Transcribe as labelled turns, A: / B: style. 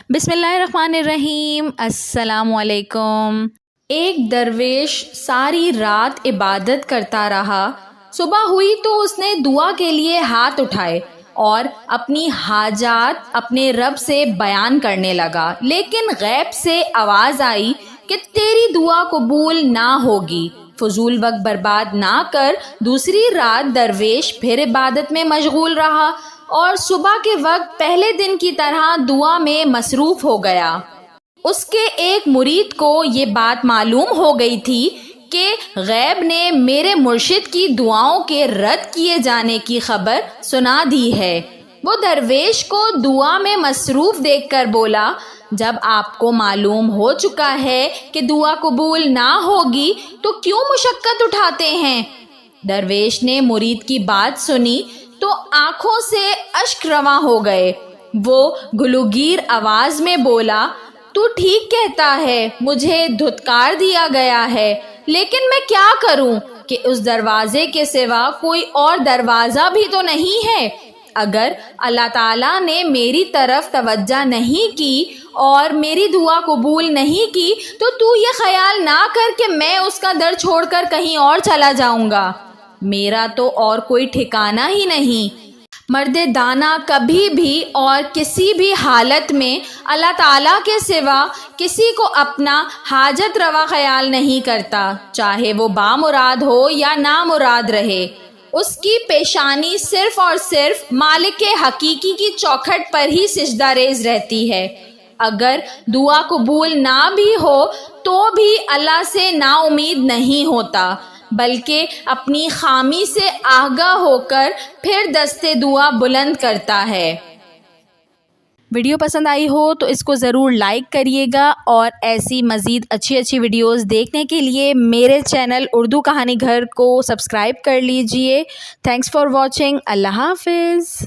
A: بسم اللہ الرحمن الرحیم۔ السلام علیکم۔ ایک درویش ساری رات عبادت کرتا رہا۔ صبح ہوئی تو اس نے دعا کے لیے ہاتھ اٹھائے اور اپنی حاجات اپنے رب سے بیان کرنے لگا، لیکن غیب سے آواز آئی کہ تیری دعا قبول نہ ہوگی۔ فضول وقت برباد نہ کر دوسری رات درویش پھر عبادت میں مشغول رہا اور صبح کے وقت پہلے دن کی طرح دعا میں مصروف ہو گیا۔ اس کے ایک مرید کو یہ بات معلوم ہو گئی تھی کہ غیب نے میرے مرشد کی دعاؤں کے رد کیے جانے کی خبر سنا دی ہے۔ وہ درویش کو دعا میں مصروف دیکھ کر بولا، جب آپ کو معلوم ہو چکا ہے کہ دعا قبول نہ ہوگی تو کیوں مشقت اٹھاتے ہیں؟ درویش نے مرید کی بات سنی تو آنکھوں سے اشک رواں ہو گئے۔ وہ گلوگیر آواز میں بولا، تو ٹھیک کہتا ہے، مجھے دھتکار دیا گیا ہے، لیکن میں کیا کروں کہ اس دروازے کے سوا کوئی اور دروازہ بھی تو نہیں ہے۔ اگر اللہ تعالیٰ نے میری طرف توجہ نہیں کی اور میری دعا قبول نہیں کی تو یہ خیال نہ کر کہ میں اس کا در چھوڑ کر کہیں اور چلا جاؤں گا۔ میرا تو اور کوئی ٹھکانہ ہی نہیں۔ مرد دانا کبھی بھی اور کسی بھی حالت میں اللہ تعالیٰ کے سوا کسی کو اپنا حاجت روا خیال نہیں کرتا، چاہے وہ بامراد ہو یا نامراد رہے۔ اس کی پیشانی صرف اور صرف مالک حقیقی کی چوکھٹ پر ہی سجدہ ریز رہتی ہے۔ اگر دعا قبول نہ بھی ہو تو بھی اللہ سے نا امید نہیں ہوتا، بلکہ اپنی خامی سے آگاہ ہو کر پھر دستے دعا بلند کرتا ہے۔ ویڈیو پسند آئی ہو تو اس کو ضرور لائک کریے گا، اور ایسی مزید اچھی ویڈیوز دیکھنے کے لیے میرے چینل اردو کہانی گھر کو سبسکرائب کر لیجئے۔ Thanks for watching. اللہ حافظ۔